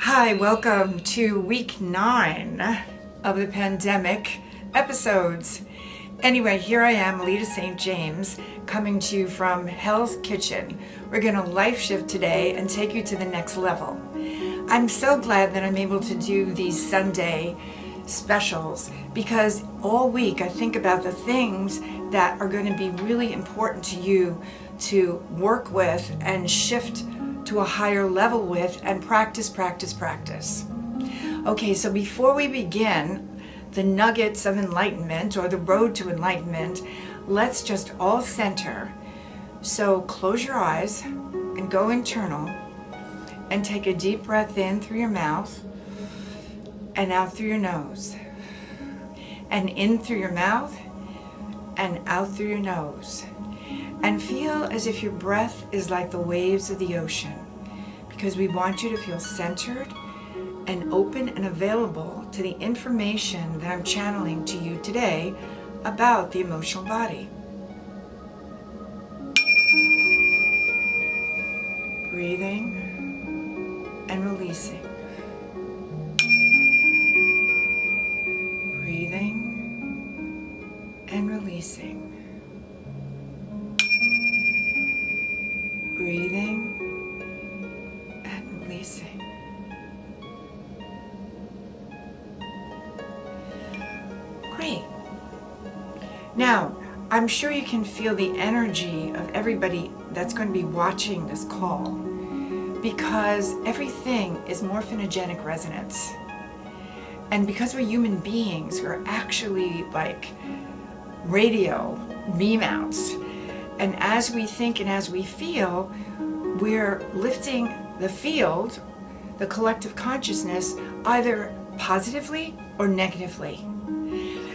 Hi, welcome to week 9 of the pandemic episodes. Anyway, here I am, Aleta St. James, coming to you from Hell's Kitchen. We're going to life shift today and take you to the next level. I'm so glad that I'm able to do these Sunday specials because all week I think about the things that are going to be really important to you to work with and shift to a higher level with and practice. Okay, so before we begin the nuggets of enlightenment or the road to enlightenment, let's just all center. So close your eyes and go internal and take a deep breath in through your mouth and out through your nose, and in through your mouth and out through your nose. And feel as if your breath is like the waves of the ocean, because we want you to feel centered and open and available to the information that I'm channeling to you today about the emotional body. Breathing and releasing. Breathing and releasing. Breathing and releasing. Great. Now, I'm sure you can feel the energy of everybody that's going to be watching this call, because everything is morphinogenic resonance. And because we're human beings, we're actually like radio beam outs. And as we think and as we feel, we're lifting the field, the collective consciousness, either positively or negatively.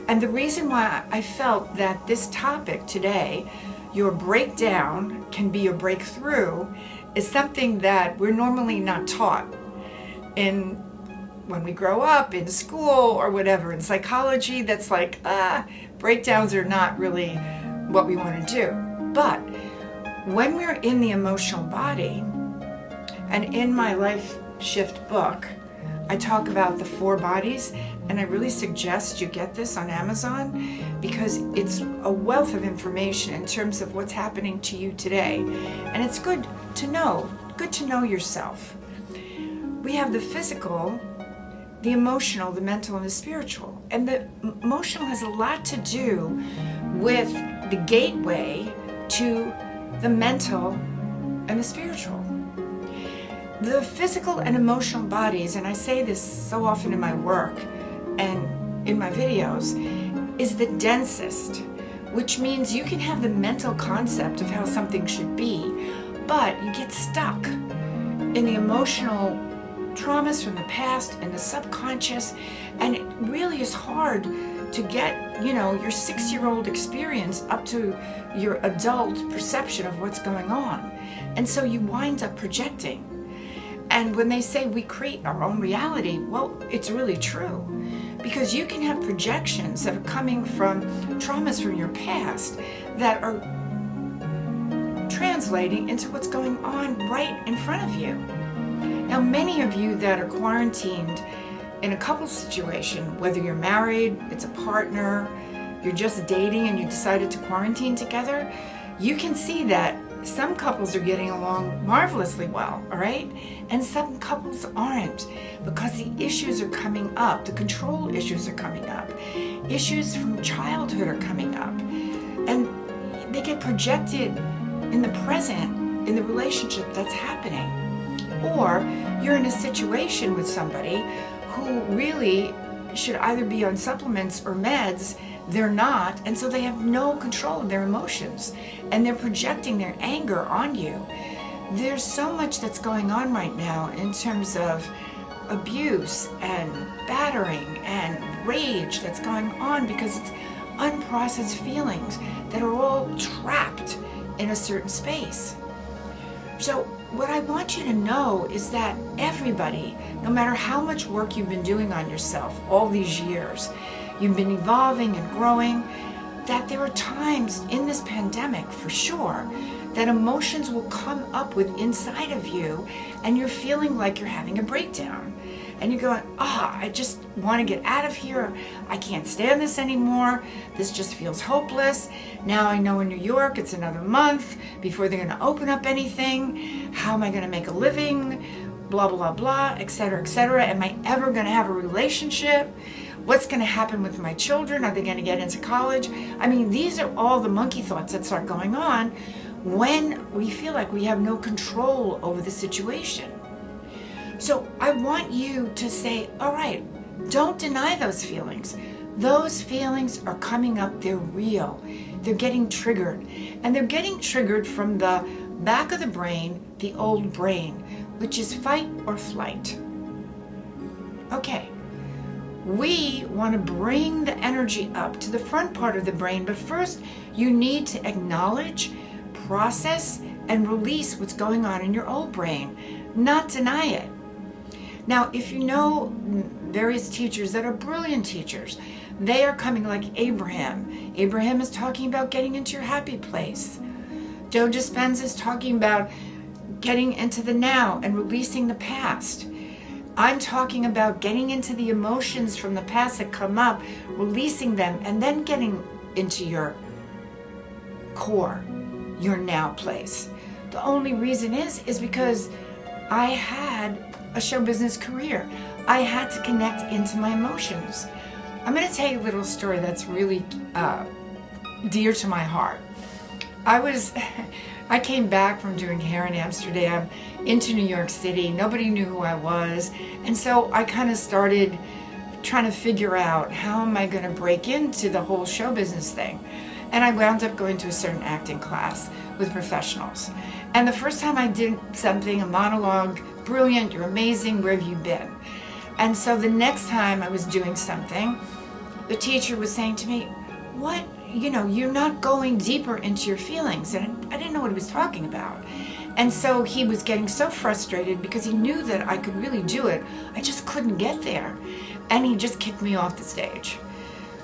And the reason why I felt that this topic today, your breakdown can be your breakthrough, is something that we're normally not taught when we grow up in school or whatever. In psychology, that's like, breakdowns are not really what we want to do. But when we're in the emotional body, and in my Life Shift book, I talk about the 4 bodies, and I really suggest you get this on Amazon because it's a wealth of information in terms of what's happening to you today. And it's good to know yourself. We have the physical, the emotional, the mental, and the spiritual. And the emotional has a lot to do with the gateway to the mental and the spiritual. The physical and emotional bodies, and I say this so often in my work and in my videos, is the densest, which means you can have the mental concept of how something should be, but you get stuck in the emotional traumas from the past and the subconscious, and it really is hard to get, your 6-year-old experience up to your adult perception of what's going on. And so you wind up projecting. And when they say we create our own reality, well, it's really true. Because you can have projections that are coming from traumas from your past that are translating into what's going on right in front of you. Now, many of you that are quarantined in a couple situation, whether you're married, it's a partner, you're just dating and you decided to quarantine together, you can see that some couples are getting along marvelously well, all right? And some couples aren't, because the issues are coming up, the control issues are coming up, issues from childhood are coming up, and they get projected in the present in the relationship that's happening. Or you're in a situation with somebody who really should either be on supplements or meds. They're not, and so they have no control of their emotions, and they're projecting their anger on you. There's so much that's going on right now in terms of abuse and battering and rage that's going on because it's unprocessed feelings that are all trapped in a certain space. So what I want you to know is that everybody, no matter how much work you've been doing on yourself all these years, you've been evolving and growing, that there are times in this pandemic, for sure, that emotions will come up with inside of you, and you're feeling like you're having a breakdown. And you're going, I just want to get out of here. I can't stand this anymore. This just feels hopeless. Now I know in New York it's another month before they're going to open up anything. How am I going to make a living? Blah, blah, blah, et cetera, et cetera. Am I ever going to have a relationship? What's going to happen with my children? Are they going to get into college? I mean, these are all the monkey thoughts that start going on when we feel like we have no control over the situation. So I want you to say, all right, don't deny those feelings. Those feelings are coming up. They're real. They're getting triggered. And they're getting triggered from the back of the brain, the old brain, which is fight or flight. Okay. We want to bring the energy up to the front part of the brain, but first you need to acknowledge, process, and release what's going on in your old brain, not deny it. Now, if you know various teachers that are brilliant teachers, they are coming like Abraham. Abraham is talking about getting into your happy place. Joe Dispenza is talking about getting into the now and releasing the past. I'm talking about getting into the emotions from the past that come up, releasing them, and then getting into your core, your now place. The only reason is because I had a show business career. I had to connect into my emotions. I'm going to tell you a little story that's really dear to my heart. I came back from doing hair in Amsterdam into New York City. Nobody knew who I was. And so I kind of started trying to figure out, how am I going to break into the whole show business thing? And I wound up going to a certain acting class with professionals. And the first time I did something, a monologue, brilliant, you're amazing, where have you been? And so the next time I was doing something, the teacher was saying to me, you're not going deeper into your feelings. And I didn't know what he was talking about. And so he was getting so frustrated because he knew that I could really do it. I just couldn't get there. And he just kicked me off the stage.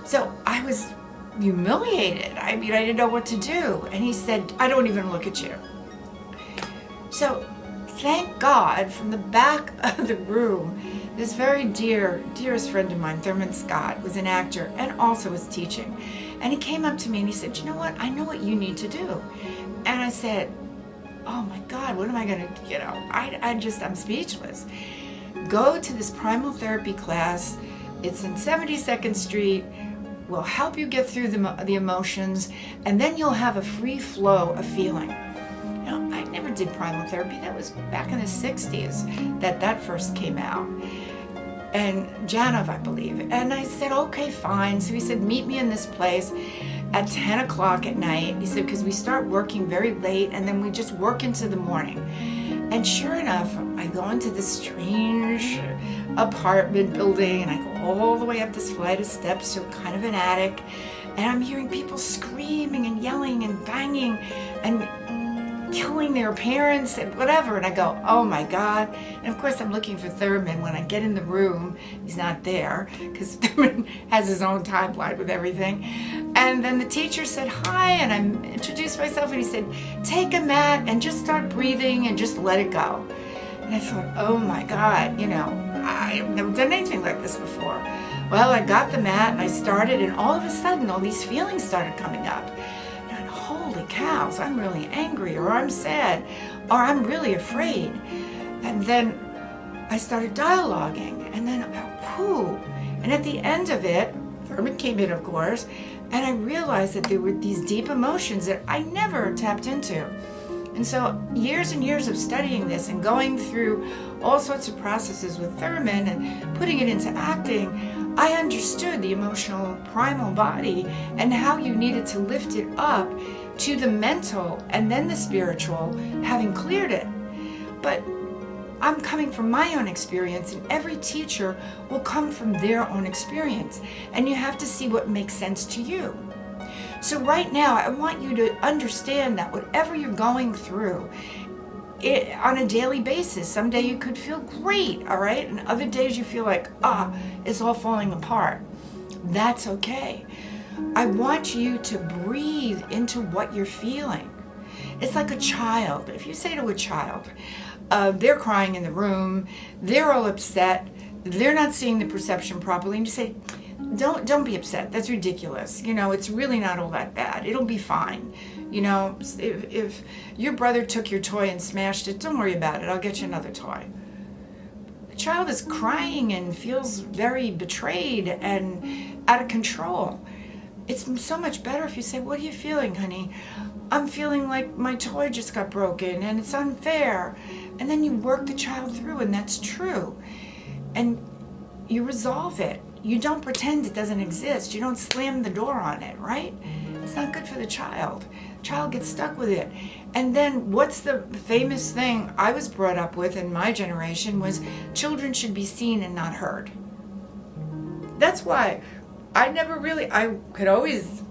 So I was humiliated. I didn't know what to do. And he said, I don't even look at you. So thank God, from the back of the room, this very dearest friend of mine, Thurman Scott, was an actor and also was teaching. And he came up to me and he said, you know what? I know what you need to do. And I said, oh my God, what am I going to, I'm speechless. Go to this primal therapy class. It's in 72nd Street. We'll help you get through the emotions, and then you'll have a free flow of feeling. I never did primal therapy. That was back in the 60s that first came out. And Janov, I believe. And I said, okay, fine. So he said, meet me in this place at 10 o'clock at night. He said, because we start working very late and then we just work into the morning. And sure enough, I go into this strange apartment building and I go all the way up this flight of steps to kind of an attic. And I'm hearing people screaming and yelling and banging and killing their parents and whatever. And I go, oh my God. And of course I'm looking for Thurman. When I get in the room, he's not there because Thurman has his own timeline with everything. And then the teacher said hi, and I introduced myself, and he said, take a mat and just start breathing and just let it go. And I thought, oh my God, I've never done anything like this before. Well, I got the mat and I started, and all of a sudden all these feelings started coming up. Holy cows, I'm really angry, or I'm sad, or I'm really afraid. And then I started dialoguing, and then whoo. And at the end of it, Thurman came in, of course, and I realized that there were these deep emotions that I never tapped into. And so years and years of studying this and going through all sorts of processes with Thurman and putting it into acting, I understood the emotional primal body and how you needed to lift it up to the mental and then the spiritual, having cleared it. But I'm coming from my own experience, and every teacher will come from their own experience, and you have to see what makes sense to you. So right now, I want you to understand that whatever you're going through, on a daily basis, someday you could feel great, all right? And other days you feel like, it's all falling apart. That's okay. I want you to breathe into what you're feeling. It's like a child. If you say to a child, they're crying in the room, they're all upset, they're not seeing the perception properly, and you say, don't be upset. That's ridiculous. It's really not all that bad. It'll be fine. If your brother took your toy and smashed it, don't worry about it. I'll get you another toy. The child is crying and feels very betrayed and out of control. It's so much better if you say, what are you feeling, honey? I'm feeling like my toy just got broken and it's unfair. And then you work the child through, and that's true. And you resolve it. You don't pretend it doesn't exist. You don't slam the door on it, right? It's not good for the child. The child gets stuck with it. And then what's the famous thing I was brought up with in my generation was children should be seen and not heard. That's why I could always,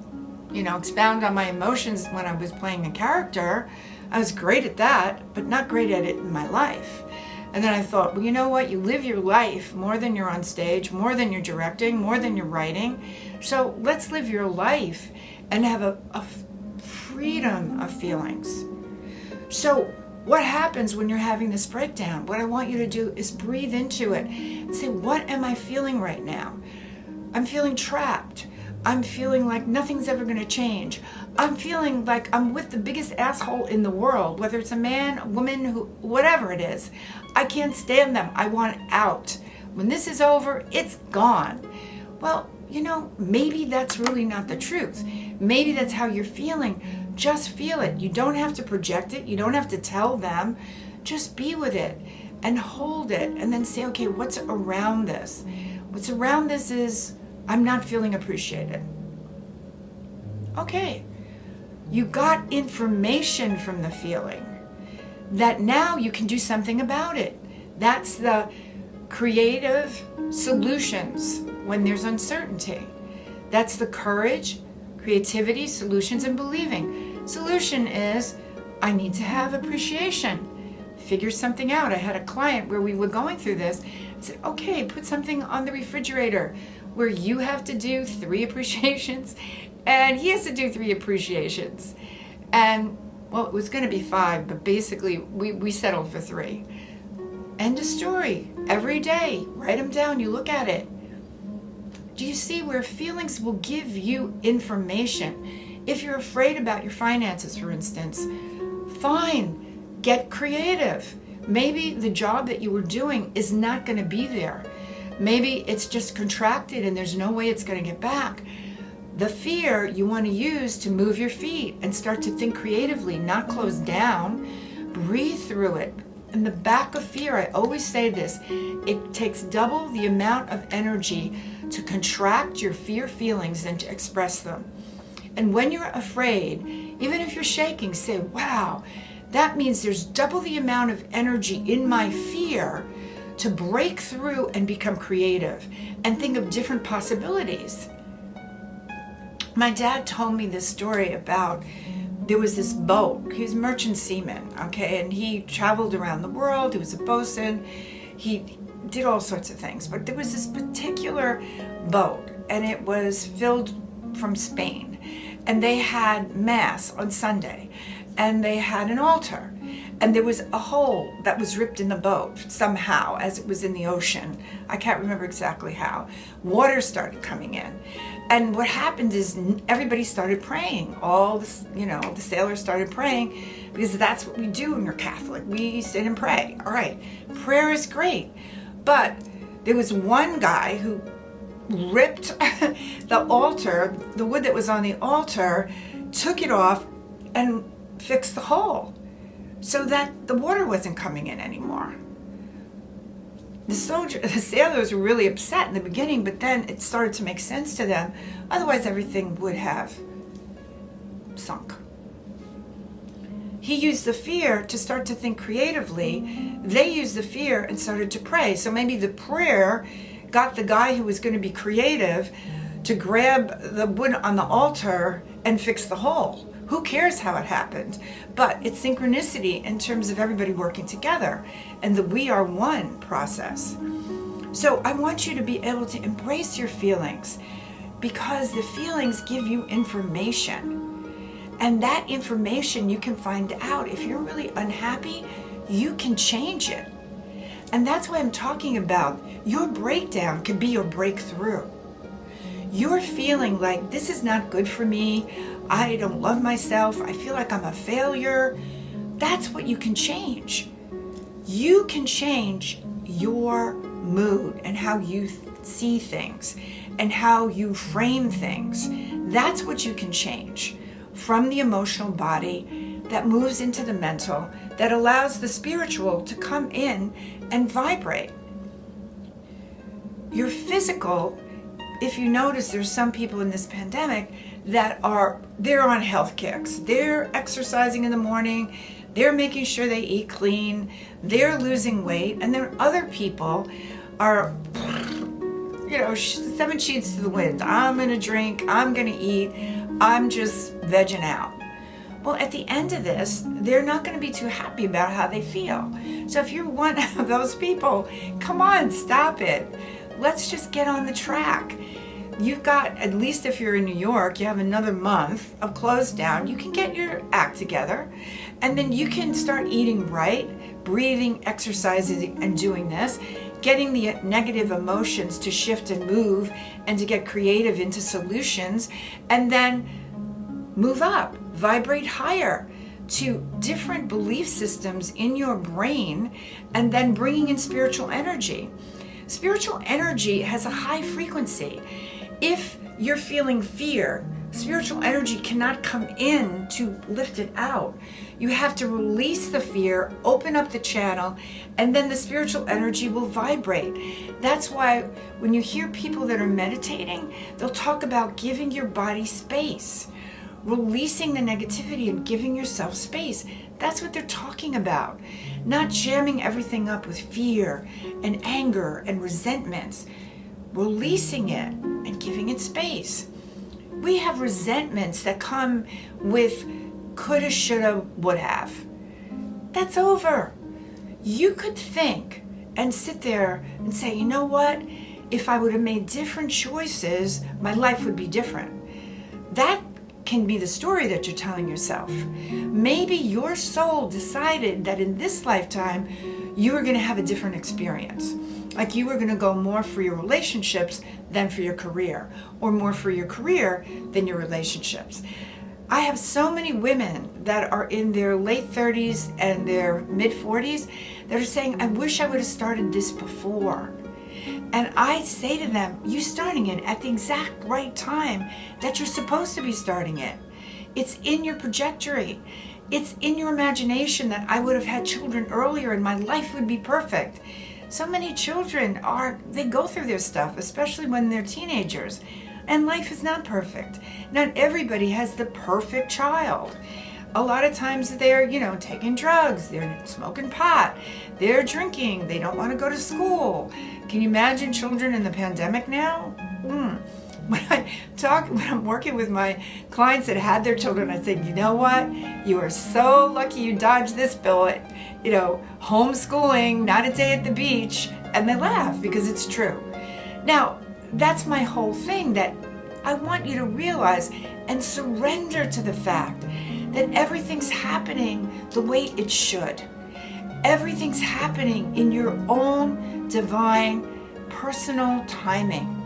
expound on my emotions when I was playing a character. I was great at that, but not great at it in my life. And then I thought, well, you know what? You live your life more than you're on stage, more than you're directing, more than you're writing. So let's live your life and have a freedom of feelings. So what happens when you're having this breakdown? What I want you to do is breathe into it and say, what am I feeling right now? I'm feeling trapped. I'm feeling like nothing's ever going to change. I'm feeling like I'm with the biggest asshole in the world, whether it's a man, a woman, whatever it is. I can't stand them. I want out. When this is over, it's gone. Well, maybe that's really not the truth. Maybe that's how you're feeling. Just feel it. You don't have to project it. You don't have to tell them. Just be with it and hold it and then say, okay, what's around this? What's around this is I'm not feeling appreciated. Okay. You got information from the feeling that now you can do something about it. That's the creative solutions when there's uncertainty. That's the courage, creativity, solutions, and believing. Solution is, I need to have appreciation. Figure something out. I had a client where we were going through this. I said, okay, put something on the refrigerator where you have to do 3 appreciations and he has to do 3 appreciations. And, well, it was going to be 5, but basically we settled for 3. End of story. Every day, write them down. You look at it. Do you see where feelings will give you information? If you're afraid about your finances, for instance, fine, get creative. Maybe the job that you were doing is not going to be there. Maybe it's just contracted and there's no way it's going to get back. The fear you want to use to move your feet and start to think creatively, not close down. Breathe through it. In the back of fear, I always say this, it takes double the amount of energy to contract your fear feelings than to express them. And when you're afraid, even if you're shaking, say, wow, that means there's double the amount of energy in my fear to break through and become creative and think of different possibilities. My dad told me this story about there was this boat. He was a merchant seaman, okay, and he traveled around the world. He was a bosun. He did all sorts of things, but there was this particular boat, and it was filled from Spain, and they had mass on Sunday, and they had an altar, and there was a hole that was ripped in the boat somehow as it was in the ocean. I can't remember exactly how. Water started coming in. And what happened is everybody started praying. All the sailors started praying because that's what we do when you're Catholic. We sit and pray. All right, prayer is great. But there was one guy who ripped the altar, the wood that was on the altar, took it off and fixed the hole so that the water wasn't coming in anymore. The sailors were really upset in the beginning, but then it started to make sense to them. Otherwise, everything would have sunk. He used the fear to start to think creatively. They used the fear and started to pray. So maybe the prayer got the guy who was going to be creative to grab the wood on the altar and fix the hole. Who cares how it happened? But it's synchronicity in terms of everybody working together and the we are one process. So I want you to be able to embrace your feelings because the feelings give you information. And that information you can find out. If you're really unhappy, you can change it. And that's why I'm talking about your breakdown could be your breakthrough. You're feeling like this is not good for me. I don't love myself. I feel like I'm a failure. That's what you can change. You can change your mood and how you see things and how you frame things. That's what you can change from the emotional body that moves into the mental, that allows the spiritual to come in and vibrate. Your physical, if you notice, there's some people in this pandemic that they're on health kicks. They're exercising in the morning. They're making sure they eat clean. They're losing weight. And then other people are, 7 sheets to the wind. I'm going to drink. I'm going to eat. I'm just vegging out. Well, at the end of this, they're not going to be too happy about how they feel. So if you're one of those people, come on, stop it. Let's just get on the track. You've got, at least if you're in New York, you have another month of close down. You can get your act together, and then you can start eating right, breathing, exercising, and doing this, getting the negative emotions to shift and move and to get creative into solutions, and then move up, vibrate higher to different belief systems in your brain, and then bringing in spiritual energy. Spiritual energy has a high frequency. If you're feeling fear, spiritual energy cannot come in to lift it out. You have to release the fear, open up the channel, and then the spiritual energy will vibrate. That's why when you hear people that are meditating, they'll talk about giving your body space, releasing the negativity and giving yourself space. That's what they're talking about. Not jamming everything up with fear and anger and resentments. Releasing it and giving it space. We have resentments that come with coulda, shoulda, would have. That's over. You could think and sit there and say, you know what? If I would have made different choices, my life would be different. That can be the story that you're telling yourself. Maybe your soul decided that in this lifetime, you were going to have a different experience. Like you were going to go more for your relationships than for your career, or more for your career than your relationships. I have so many women that are in their late 30s and their mid 40s that are saying, I wish I would have started this before. And I say to them, you're starting it at the exact right time that you're supposed to be starting it. It's in your trajectory. It's in your imagination that I would have had children earlier and my life would be perfect. So many children they go through their stuff, especially when they're teenagers. And life is not perfect. Not everybody has the perfect child. A lot of times they're, taking drugs, they're smoking pot, they're drinking, they don't want to go to school. Can you imagine children in the pandemic now? When I'm working with my clients that had their children, I say, you know what? You are so lucky you dodged this bullet. Homeschooling, not a day at the beach. And they laugh because it's true. Now, that's my whole thing, that I want you to realize and surrender to the fact that everything's happening the way it should. Everything's happening in your own divine, personal timing.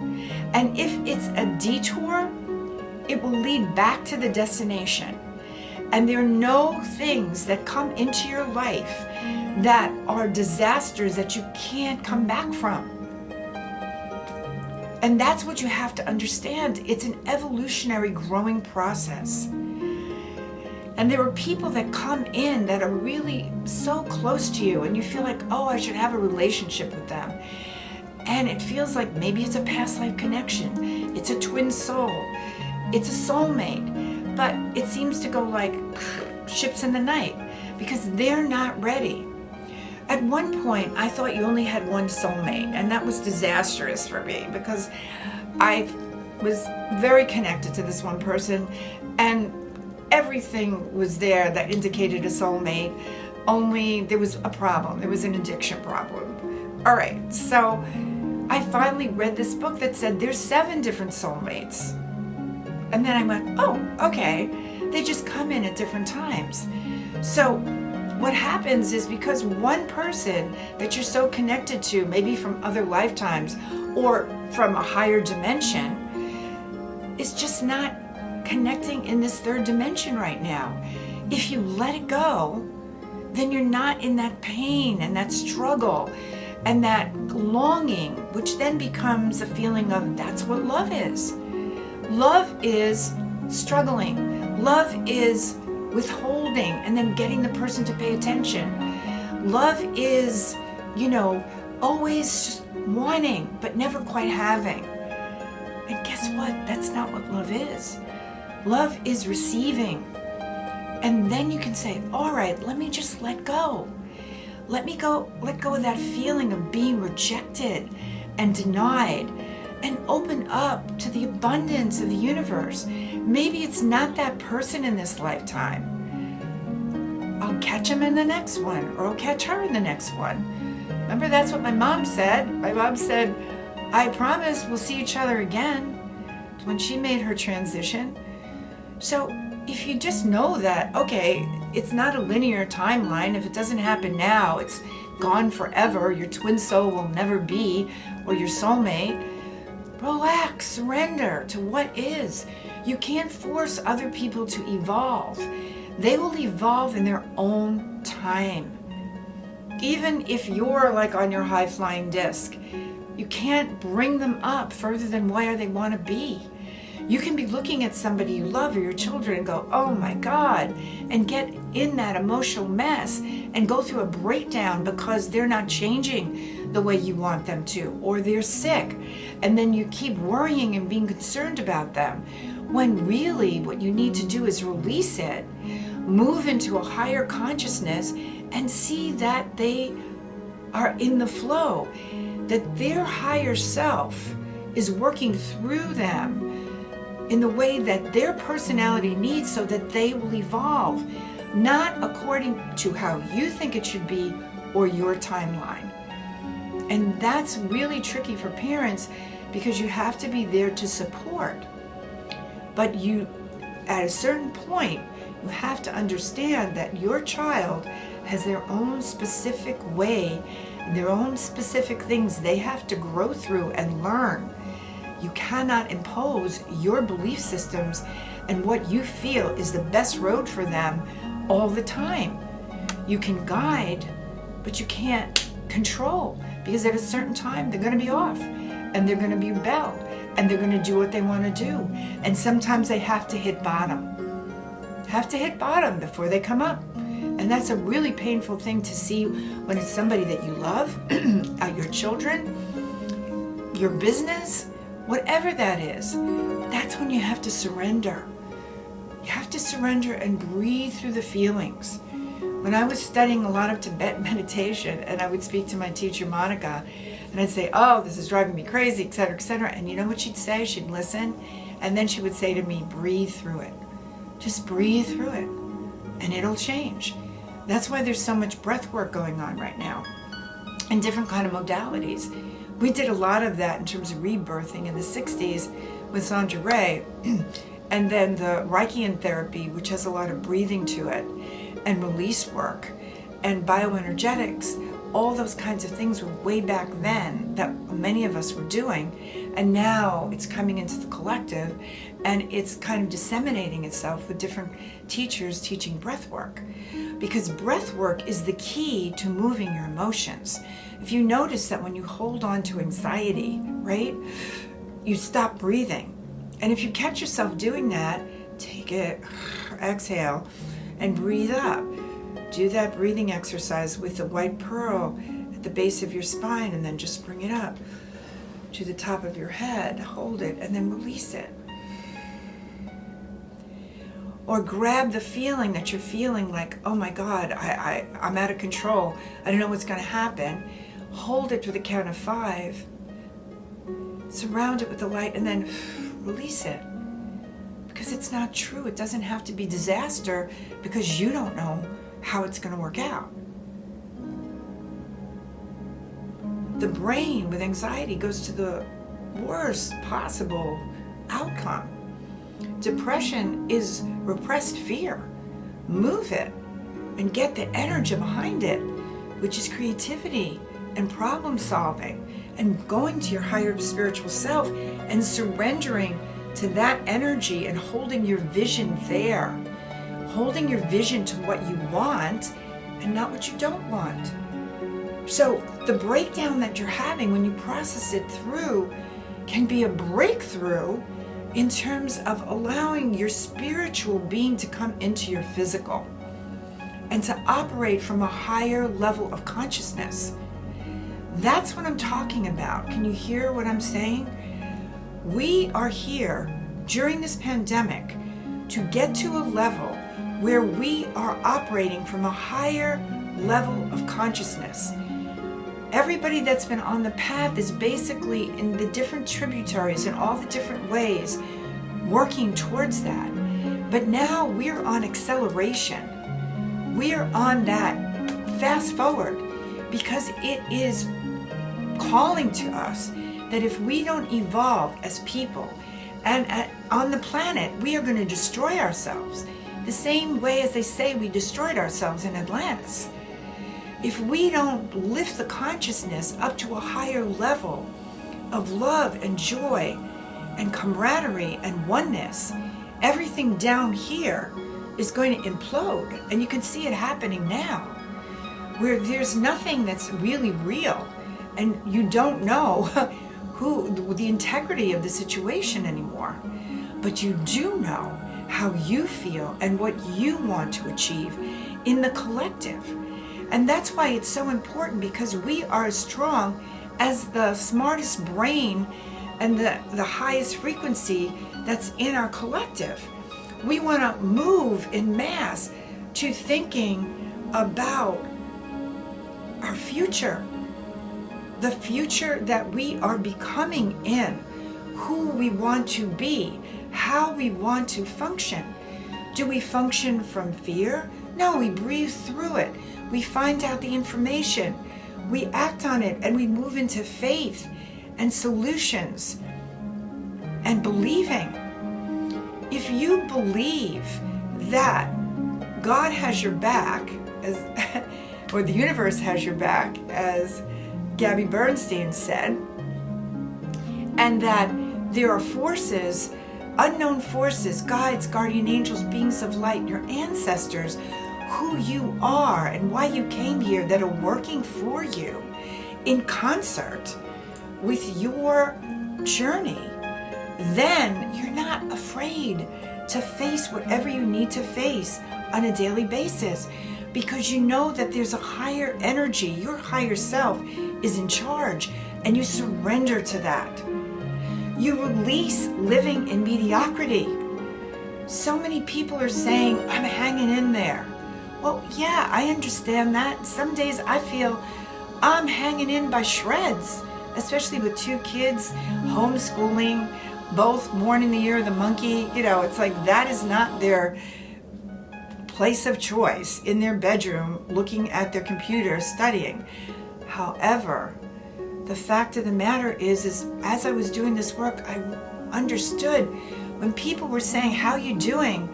And if it's a detour, it will lead back to the destination. And there are no things that come into your life that are disasters that you can't come back from. And that's what you have to understand. It's an evolutionary growing process. And there are people that come in that are really so close to you and you feel like, oh, I should have a relationship with them. And it feels like maybe it's a past life connection. It's a twin soul. It's a soulmate. But it seems to go like ships in the night because they're not ready. At one point, I thought you only had one soulmate, and that was disastrous for me because I was very connected to this one person, and everything was there that indicated a soulmate, only there was a problem. There was an addiction problem. All right, so I finally read this book that said there's 7 different soulmates. And then I went, oh, okay. They just come in at different times. So what happens is, because one person that you're so connected to, maybe from other lifetimes or from a higher dimension, is just not connecting in this third dimension right now. If you let it go, then you're not in that pain and that struggle and that longing, which then becomes a feeling of, that's what love is. Love is struggling. Love is withholding and then getting the person to pay attention. Love is, always wanting but never quite having. And guess what? That's not what love is. Love is receiving. And then you can say, all right, let me just let go. Let go of that feeling of being rejected and denied, and open up to the abundance of the universe. Maybe it's not that person in this lifetime. I'll catch him in the next one, or I'll catch her in the next one. Remember, that's what my mom said. My mom said, I promise we'll see each other again, when she made her transition. So if you just know that, okay, it's not a linear timeline. If it doesn't happen now, it's gone forever. Your twin soul will never be, or your soulmate. Relax, surrender to what is. You can't force other people to evolve. They will evolve in their own time. Even if you're like on your high flying disc, you can't bring them up further than where they want to be. You can be looking at somebody you love or your children and go, oh my God, and get in that emotional mess and go through a breakdown because they're not changing the way you want them to, or they're sick. And then you keep worrying and being concerned about them, when really what you need to do is release it, move into a higher consciousness, and see that they are in the flow, that their higher self is working through them in the way that their personality needs, so that they will evolve, not according to how you think it should be or your timeline. And that's really tricky for parents, because you have to be there to support. But you, at a certain point, you have to understand that your child has their own specific way, their own specific things they have to grow through and learn. You cannot impose your belief systems and what you feel is the best road for them all the time. You can guide, but you can't control, because at a certain time they're going to be off and they're going to be rebelled and they're going to do what they want to do. And sometimes they have to hit bottom. Before they come up. And that's a really painful thing to see when it's somebody that you love, your children, your business, whatever that is. That's when you have to surrender. You have to surrender and breathe through the feelings. When I was studying a lot of Tibetan meditation, and I would speak to my teacher, Monica, and I'd say, oh, this is driving me crazy, et cetera, et cetera. And you know what she'd say? She'd listen, and then she would say to me, breathe through it. Just breathe through it, and it'll change. That's why there's so much breath work going on right now, and different kind of modalities. We did a lot of that in terms of rebirthing in the 60s with Sandra Ray, and then the Reichian therapy, which has a lot of breathing to it, and release work, and bioenergetics. All those kinds of things were way back then that many of us were doing, and now it's coming into the collective, and it's kind of disseminating itself with different teachers teaching breath work, because breath work is the key to moving your emotions. If you notice that when you hold on to anxiety, right, you stop breathing. And if you catch yourself doing that, take it, exhale, and breathe up. Do that breathing exercise with the white pearl at the base of your spine, and then just bring it up to the top of your head, hold it, and then release it. Or grab the feeling that you're feeling like, oh my God, I'm out of control. I don't know what's going to happen. Hold it to the count of 5. Surround it with the light, and then release it. Because it's not true. It doesn't have to be disaster, because you don't know how it's going to work out. The brain with anxiety goes to the worst possible outcome. Depression is repressed fear. Move it and get the energy behind it, which is creativity and problem solving and going to your higher spiritual self and surrendering to that energy and holding your vision there. Holding your vision to what you want and not what you don't want. So the breakdown that you're having when you process it through can be a breakthrough in terms of allowing your spiritual being to come into your physical and to operate from a higher level of consciousness. That's what I'm talking about. Can you hear what I'm saying? We are here during this pandemic to get to a level where we are operating from a higher level of consciousness. Everybody that's been on the path is basically in the different tributaries in all the different ways working towards that. But now we're on acceleration. We're on that fast forward because it is calling to us that if we don't evolve as people and on the planet, we are going to destroy ourselves the same way as they say we destroyed ourselves in Atlantis. If we don't lift the consciousness up to a higher level of love and joy and camaraderie and oneness, everything down here is going to implode. And you can see it happening now, where there's nothing that's really real, and you don't know the integrity of the situation anymore. But you do know how you feel and what you want to achieve in the collective. And that's why it's so important, because we are as strong as the smartest brain and the highest frequency that's in our collective. We want to move in mass to thinking about our future, the future that we are becoming in, who we want to be, how we want to function. Do we function from fear? No, we breathe through it. We find out the information, we act on it, and we move into faith and solutions and believing. If you believe that God has your back, as or the universe has your back, as Gabby Bernstein said, and that there are forces, unknown forces, guides, guardian angels, beings of light, your ancestors, who you are and why you came here, that are working for you in concert with your journey, then you're not afraid to face whatever you need to face on a daily basis, because you know that there's a higher energy. Your higher self is in charge, and you surrender to that. You release living in mediocrity. So many people are saying, I'm hanging in there. Well, yeah, I understand that. Some days I feel I'm hanging in by shreds, especially with 2 kids, homeschooling, both mourning the year of the monkey. You know, it's like that is not their place of choice, in their bedroom, looking at their computer, studying. However, the fact of the matter is as I was doing this work, I understood when people were saying, how you doing?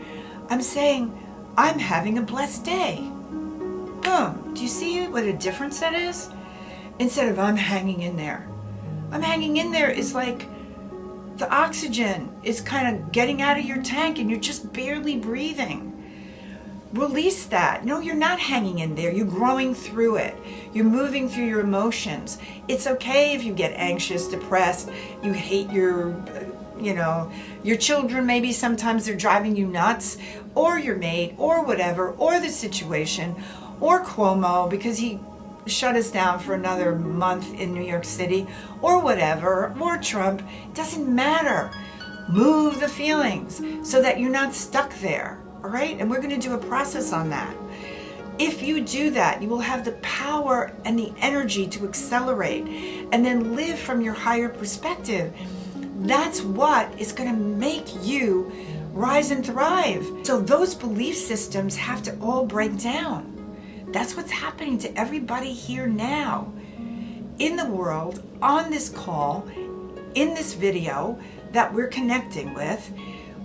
I'm saying, I'm having a blessed day. Boom. Do you see what a difference that is? Instead of I'm hanging in there. I'm hanging in there is like the oxygen is kind of getting out of your tank and you're just barely breathing. Release that. No, you're not hanging in there. You're growing through it. You're moving through your emotions. It's okay if you get anxious, depressed, you hate your children, maybe sometimes they're driving you nuts, or your mate, or whatever, or the situation, or Cuomo because he shut us down for another month in New York City, or whatever, or Trump. It doesn't matter. Move the feelings so that you're not stuck there. All right, and we're going to do a process on that. If you do that, you will have the power and the energy to accelerate and then live from your higher perspective. That's what is going to make you rise and thrive. So those belief systems have to all break down. That's what's happening to everybody here now in the world, on this call, in this video that we're connecting with.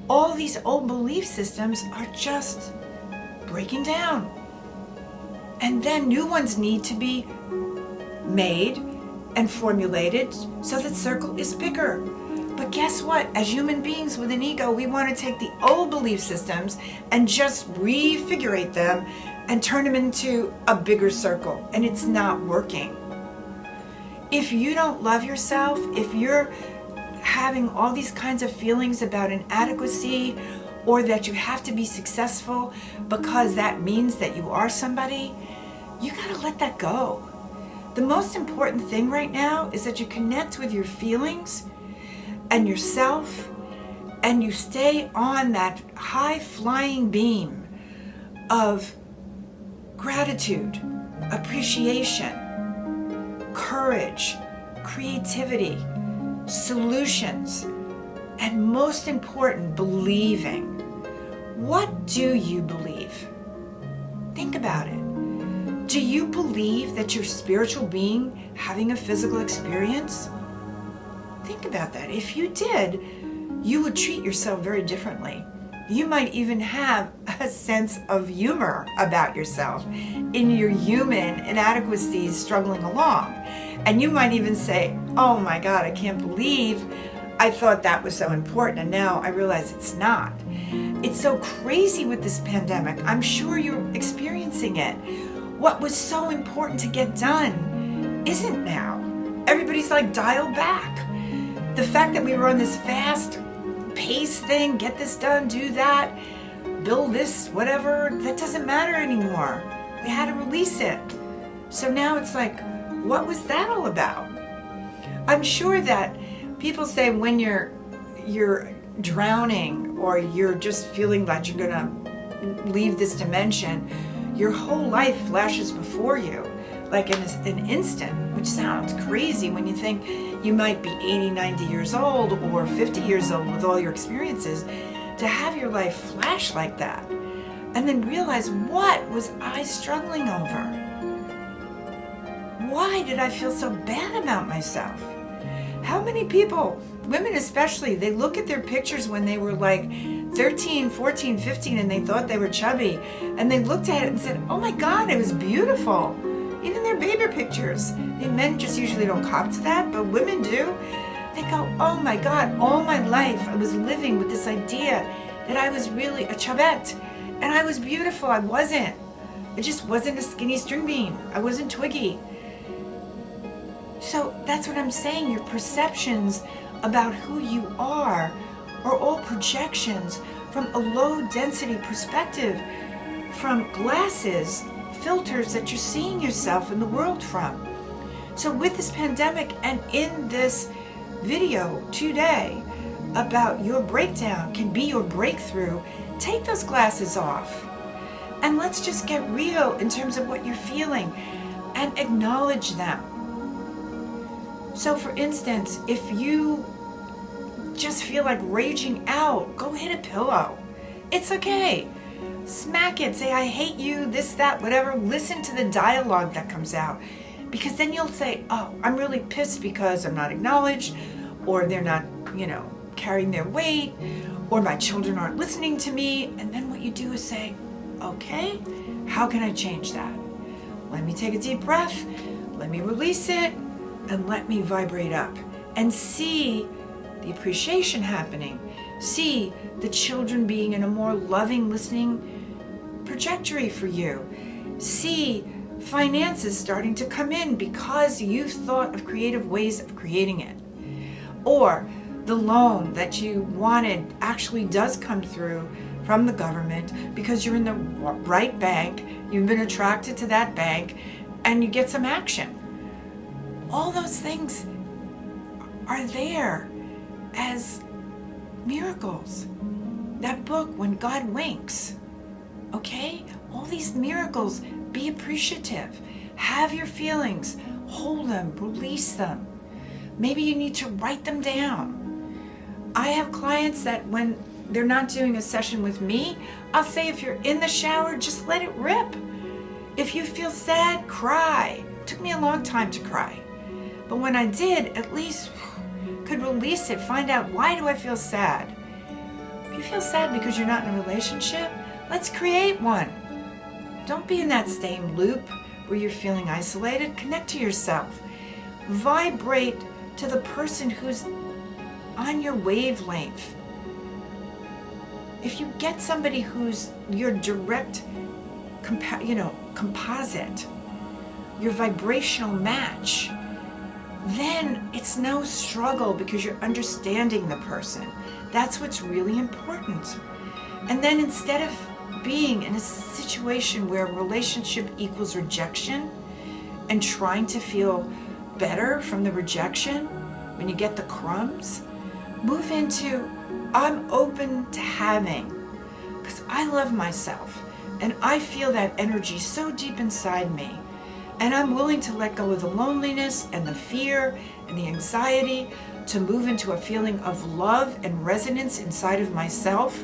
all these old belief systems are just breaking down. And then new ones need to be made and formulated so that circle is bigger. But guess what? As human beings with an ego, we want to take the old belief systems and just refigurate them and turn them into a bigger circle. And it's not working. If you don't love yourself, if you're having all these kinds of feelings about inadequacy or that you have to be successful because that means that you are somebody, you gotta let that go. The most important thing right now is that you connect with your feelings and yourself, and you stay on that high flying beam of gratitude, appreciation, courage, creativity, solutions, and most important, believing. What do you believe? Think about it. Do you believe that you're a spiritual being having a physical experience? Think about that. If you did, you would treat yourself very differently. You might even have a sense of humor about yourself in your human inadequacies struggling along. And you might even say, oh my God, I can't believe I thought that was so important and now I realize it's not. It's so crazy with this pandemic. I'm sure you're experiencing it. What was so important to get done isn't now. Everybody's like dialed back. The fact that we were on this fast pace thing, get this done, do that, build this, whatever, that doesn't matter anymore. We had to release it. So now it's like, what was that all about? I'm sure that people say when you're drowning or you're just feeling that you're gonna leave this dimension, your whole life flashes before you like in an instant, which sounds crazy when you think you might be 80, 90 years old or 50 years old with all your experiences. To have your life flash like that and then realize, what was I struggling over? Why did I feel so bad about myself? How many people, women especially, they look at their pictures when they were like 13, 14, 15 and they thought they were chubby, and they looked at it and said, oh my God, it was beautiful. Even their baby pictures. And men just usually don't cop to that, but women do. They go, oh my God, all my life I was living with this idea that I was really a chubette and I was beautiful. I wasn't. I just wasn't a skinny string bean. I wasn't twiggy. So that's what I'm saying. Your perceptions about who you are all projections from a low density perspective, from glasses, filters that you're seeing yourself in the world from. So with this pandemic and in this video today about your breakdown can be your breakthrough, take those glasses off and let's just get real in terms of what you're feeling and acknowledge them. So for instance, if you just feel like raging out, go hit a pillow. It's okay. Smack it, say I hate you, this, that, whatever. Listen to the dialogue that comes out, because then you'll say, oh, I'm really pissed because I'm not acknowledged, or they're not, carrying their weight, or my children aren't listening to me. And then what you do is say, okay, how can I change that? Let me take a deep breath, let me release it, and let me vibrate up and see the appreciation happening. See the children being in a more loving, listening trajectory for you. See finances starting to come in because you've thought of creative ways of creating it. Or the loan that you wanted actually does come through from the government because you're in the right bank, you've been attracted to that bank, and you get some action. All those things are there as miracles. That book, When God Winks, okay? All these miracles, be appreciative. Have your feelings, hold them, release them. Maybe you need to write them down. I have clients that when they're not doing a session with me, I'll say if you're in the shower, just let it rip. If you feel sad, cry. It took me a long time to cry. But when I did, at least could release it, find out, why do I feel sad? You feel sad because you're not in a relationship? Let's create one. Don't be in that same loop where you're feeling isolated. Connect to yourself. Vibrate to the person who's on your wavelength. If you get somebody who's your direct, composite, your vibrational match, then it's no struggle because you're understanding the person. That's what's really important. And then instead of being in a situation where relationship equals rejection and trying to feel better from the rejection when you get the crumbs, move into I'm open to having, because I love myself and I feel that energy so deep inside me, and I'm willing to let go of the loneliness and the fear and the anxiety to move into a feeling of love and resonance inside of myself,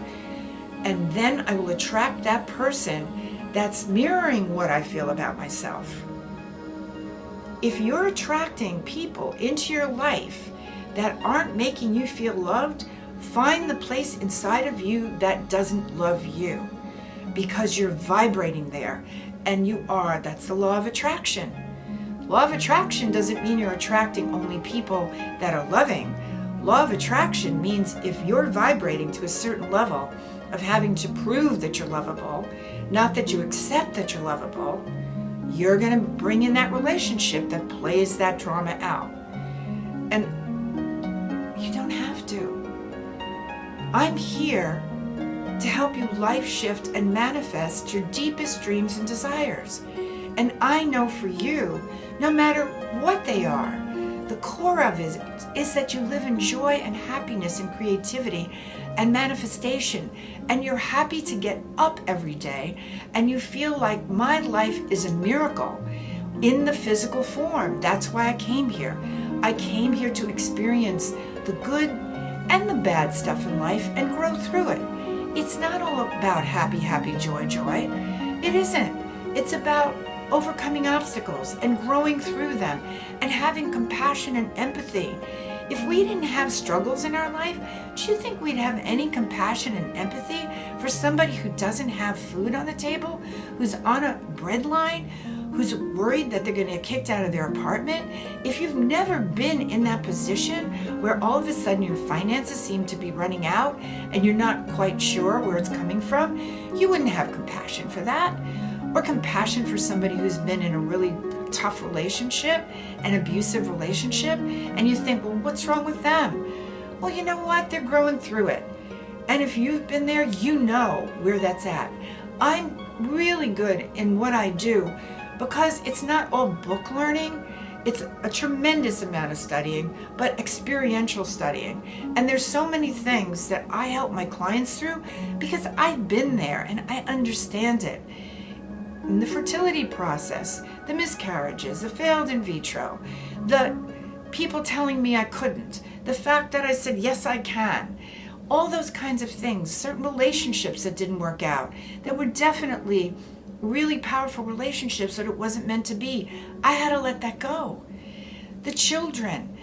and then I will attract that person that's mirroring what I feel about myself. If you're attracting people into your life that aren't making you feel loved, find the place inside of you that doesn't love you, because you're vibrating there, and that's the law of attraction. Law of attraction doesn't mean you're attracting only people that are loving. Law of attraction means if you're vibrating to a certain level of having to prove that you're lovable, not that you accept that you're lovable, you're going to bring in that relationship that plays that drama out. And you don't have to. I'm here to help you life shift and manifest your deepest dreams and desires. And I know for you, no matter what they are, the core of it is that you live in joy and happiness and creativity and manifestation, and you're happy to get up every day, and you feel like my life is a miracle in the physical form. That's why I came here. I came here to experience the good and the bad stuff in life and grow through it. It's not all about happy, happy, joy, joy. It isn't. It's about overcoming obstacles and growing through them and having compassion and empathy. If we didn't have struggles in our life, do you think we'd have any compassion and empathy for somebody who doesn't have food on the table, who's on a bread line, who's worried that they're going to get kicked out of their apartment? If you've never been in that position where all of a sudden your finances seem to be running out and you're not quite sure where it's coming from, you wouldn't have compassion for that. Or compassion for somebody who's been in a really tough relationship, an abusive relationship, and you think, well, what's wrong with them? Well, you know what? They're growing through it. And if you've been there, you know where that's at. I'm really good in what I do because it's not all book learning. It's a tremendous amount of studying, but experiential studying. And there's so many things that I help my clients through because I've been there and I understand it. In the fertility process, the miscarriages, the failed in vitro, the people telling me I couldn't, the fact that I said, yes, I can, all those kinds of things, certain relationships that didn't work out, that were definitely really powerful relationships that it wasn't meant to be. I had to let that go. The children,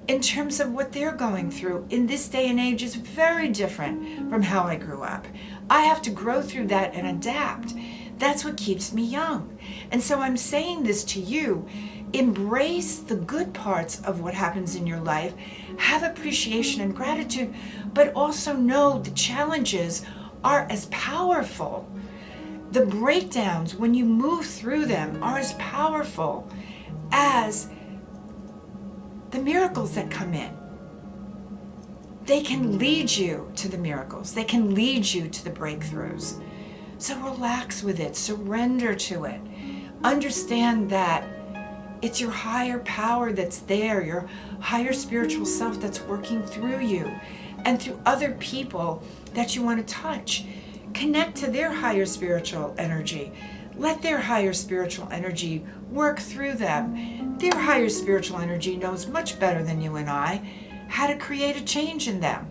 in terms of what they're going through in this day and age, is very different from how I grew up. I have to grow through that and adapt. That's what keeps me young. And so I'm saying this to you. Embrace the good parts of what happens in your life. Have appreciation and gratitude, but also know the challenges are as powerful. The breakdowns, when you move through them, are as powerful as the miracles that come in. They can lead you to the miracles. They can lead you to the breakthroughs. So relax with it, surrender to it. Understand that it's your higher power that's there, your higher spiritual self that's working through you and through other people that you want to touch. Connect to their higher spiritual energy. Let their higher spiritual energy work through them. Their higher spiritual energy knows much better than you and I how to create a change in them.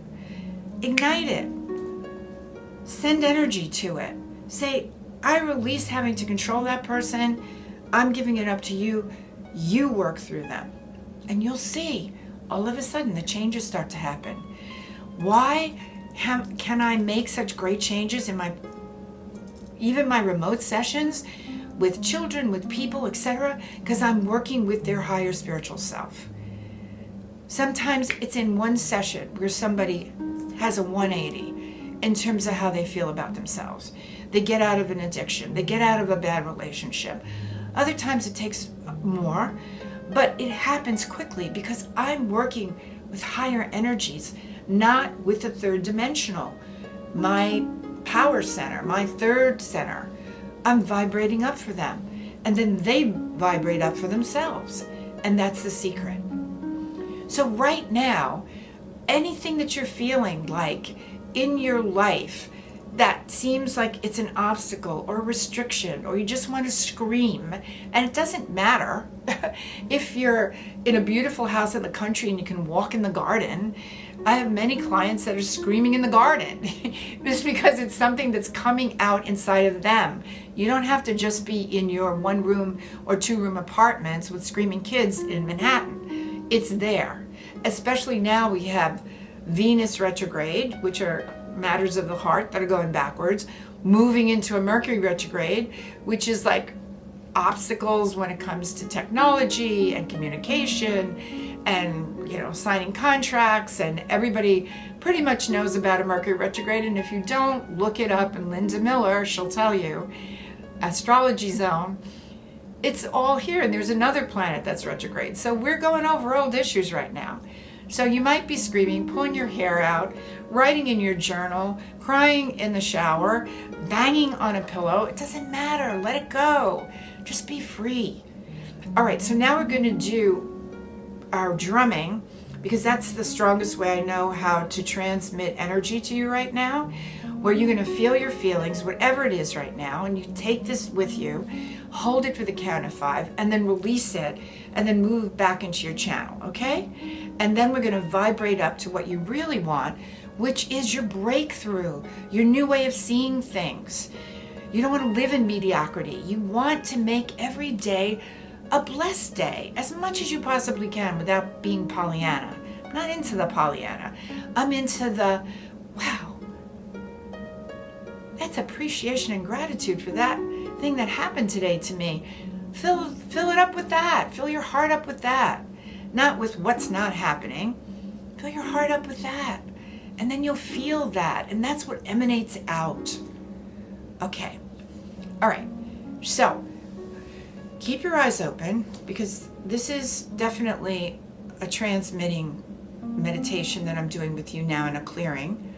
Ignite it. Send energy to it. Say, I release having to control that person. I'm giving it up to you. You work through them. And you'll see, all of a sudden, the changes start to happen. Why? can I make such great changes in even my remote sessions with children, with people, etc., because I'm working with their higher spiritual self. Sometimes it's in one session where somebody has a 180 in terms of how they feel about themselves. They get out of an addiction. They get out of a bad relationship. Other times it takes more, but it happens quickly because I'm working with higher energies, not with the third dimensional. My power center, my third center, I'm vibrating up for them. And then they vibrate up for themselves. And that's the secret. So right now, anything that you're feeling like in your life that seems like it's an obstacle or a restriction, or you just want to scream, and it doesn't matter if you're in a beautiful house in the country and you can walk in the garden. I have many clients that are screaming in the garden just because it's something that's coming out inside of them. You don't have to just be in your 1-room or 2-room apartments with screaming kids in Manhattan. It's there. Especially now we have Venus retrograde, which are matters of the heart that are going backwards, moving into a Mercury retrograde, which is like obstacles when it comes to technology and communication and, you know, signing contracts. And everybody pretty much knows about a Mercury retrograde. And if you don't, look it up, and Linda Miller, she'll tell you, Astrology Zone, it's all here. And there's another planet that's retrograde. So we're going over old issues right now. So you might be screaming, pulling your hair out, writing in your journal, crying in the shower, banging on a pillow. It doesn't matter. Let it go. Just be free. All right, so now we're going to do our drumming, because that's the strongest way I know how to transmit energy to you right now, where you're going to feel your feelings, whatever it is right now, and you take this with you, hold it for the count of 5, and then release it, and then move back into your channel, okay? And then we're going to vibrate up to what you really want, which is your breakthrough, your new way of seeing things. You don't want to live in mediocrity. You want to make every day a blessed day, as much as you possibly can without being Pollyanna. I'm not into the Pollyanna. I'm into the, wow, that's appreciation and gratitude for that thing that happened today to me. Fill it up with that. Fill your heart up with that. Not with what's not happening. Fill your heart up with that. And then you'll feel that. And that's what emanates out. Okay. All right. So keep your eyes open, because this is definitely a transmitting meditation that I'm doing with you now in a clearing.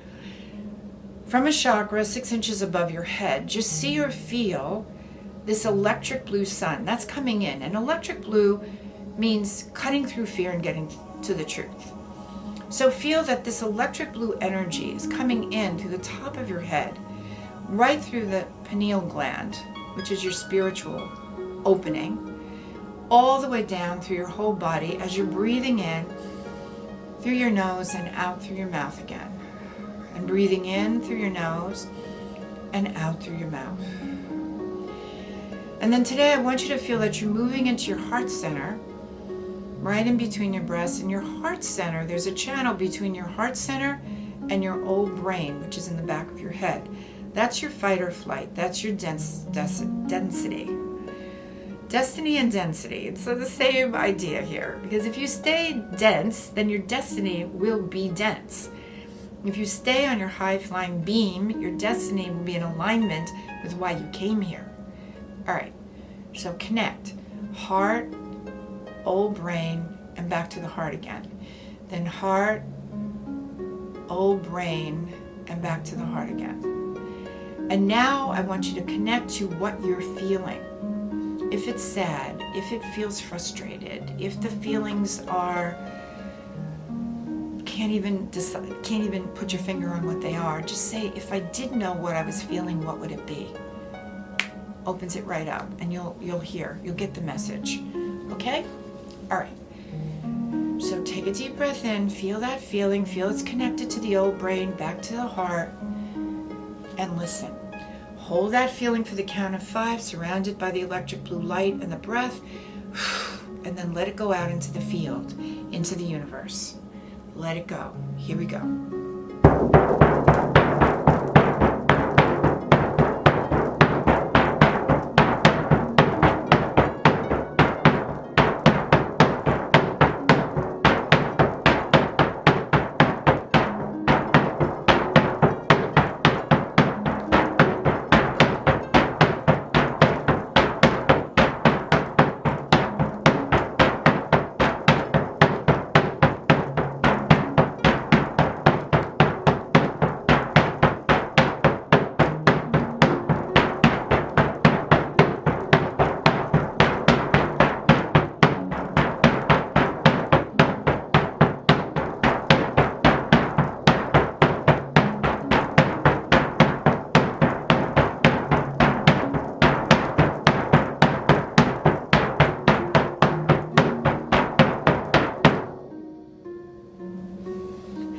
From a chakra 6 inches above your head, just see or feel this electric blue sun that's coming in. And electric blue means cutting through fear and getting to the truth. So feel that this electric blue energy is coming in through the top of your head, right through the pineal gland, which is your spiritual opening, all the way down through your whole body as you're breathing in through your nose and out through your mouth again. And breathing in through your nose and out through your mouth. And then today I want you to feel that you're moving into your heart center, right in between your breasts. In your heart center, there's a channel between your heart center and your old brain, which is in the back of your head. That's your fight or flight. That's your density. Destiny and density. It's the same idea here. Because if you stay dense, then your destiny will be dense. If you stay on your high-flying beam, your destiny will be in alignment with why you came here. All right, so connect. Heart, old brain, and back to the heart again. Then heart, old brain, and back to the heart again. And now I want you to connect to what you're feeling. If it's sad, if it feels frustrated, if the feelings are can't even put your finger on what they are, just say, if I did know what I was feeling, what would it be? Opens it right up, and you'll get the message. Okay? All right. So take a deep breath in, feel that feeling, feel it's connected to the old brain, back to the heart, and listen. Hold that feeling for the count of 5, surrounded by the electric blue light and the breath, and then let it go out into the field, into the universe. Let it go. Here we go.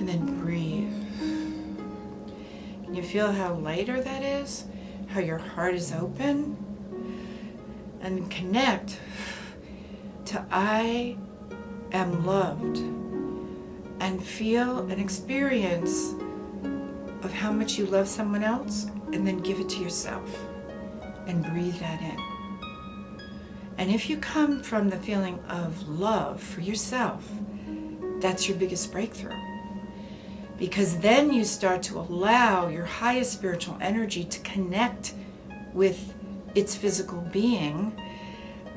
then breathe. Can you feel how lighter that is? How your heart is open? And connect to I am loved. And feel an experience of how much you love someone else, and then give it to yourself. And breathe that in. And if you come from the feeling of love for yourself, that's your biggest breakthrough. Because then you start to allow your highest spiritual energy to connect with its physical being,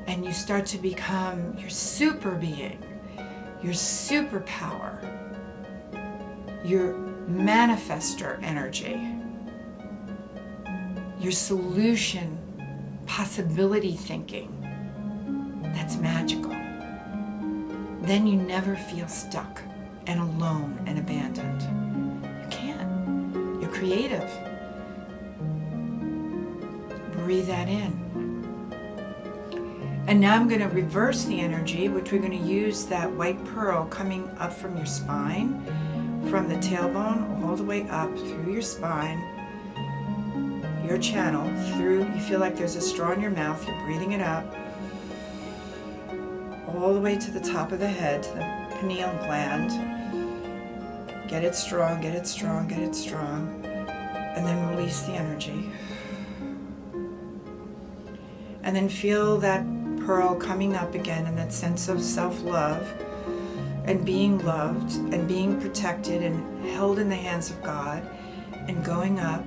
and you start to become your super being, your superpower, your manifester energy, your solution, possibility thinking. That's magical. Then you never feel stuck and alone and abandoned. You can't. You're creative. Breathe that in. And now I'm going to reverse the energy, which we're going to use that white pearl coming up from your spine, from the tailbone all the way up through your spine, your channel, through, you feel like there's a straw in your mouth, you're breathing it out, all the way to the top of the head, to the pineal gland. Get it strong, get it strong, get it strong, and then release the energy. And then feel that pearl coming up again in that sense of self-love and being loved and being protected and held in the hands of God, and going up,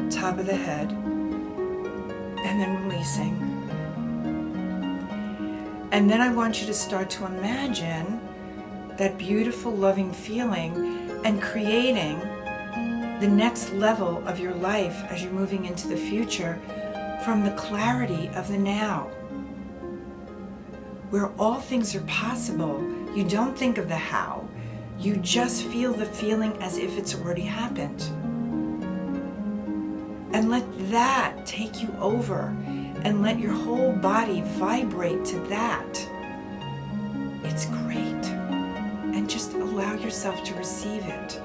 top of the head, and then releasing. And then I want you to start to imagine that beautiful, loving feeling and creating the next level of your life as you're moving into the future from the clarity of the now, where all things are possible. You don't think of the how, you just feel the feeling as if it's already happened. And let that take you over, and let your whole body vibrate to that. It's great. And just allow yourself to receive it.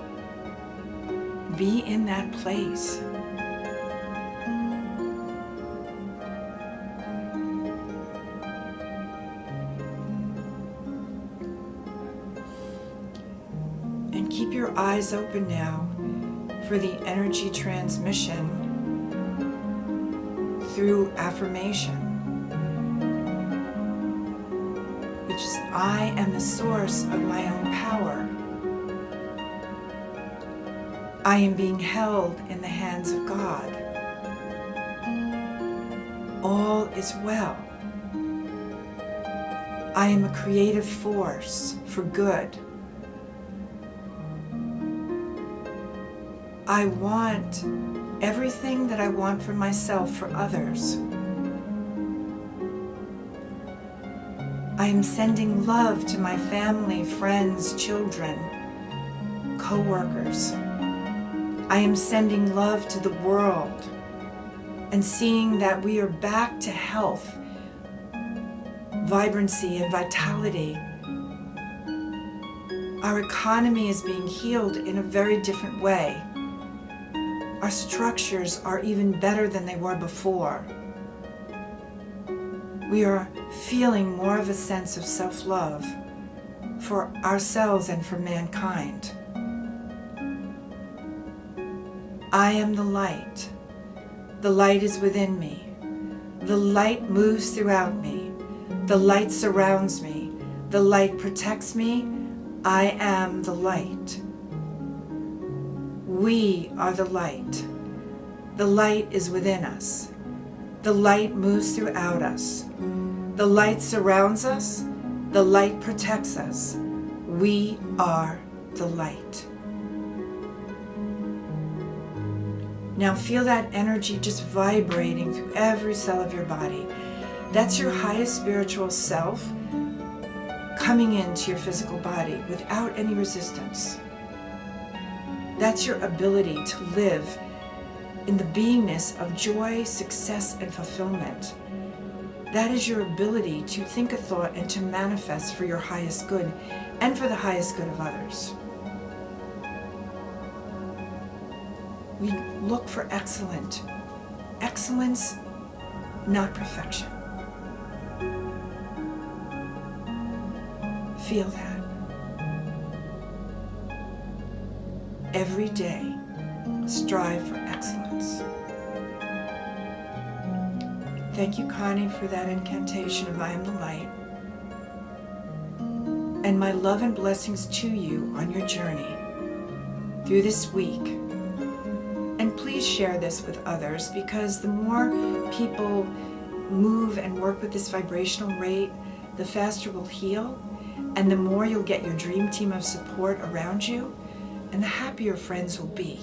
Be in that place. And keep your eyes open now for the energy transmission through affirmation, which is, I am the source of my own power. I am being held in the hands of God. All is well. I am a creative force for good. I want everything that I want for myself for others. I am sending love to my family, friends, children, co-workers. I am sending love to the world and seeing that we are back to health, vibrancy, and vitality. Our economy is being healed in a very different way. Our structures are even better than they were before. We are feeling more of a sense of self-love for ourselves and for mankind. I am the light. The light is within me. The light moves throughout me. The light surrounds me. The light protects me. I am the light. We are the light. The light is within us. The light moves throughout us. The light surrounds us. The light protects us. We are the light. Now feel that energy just vibrating through every cell of your body. That's your highest spiritual self coming into your physical body without any resistance. That's your ability to live in the beingness of joy, success, and fulfillment. That is your ability to think a thought and to manifest for your highest good and for the highest good of others. We look for excellence, not perfection. Feel that. Every day, strive for excellence. Thank you, Connie, for that incantation of I am the light. And my love and blessings to you on your journey through this week. And please share this with others, because the more people move and work with this vibrational rate, the faster we'll heal, and the more you'll get your dream team of support around you, and the happier friends will be.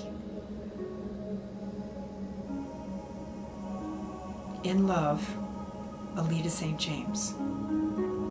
In love, Aleta St. James.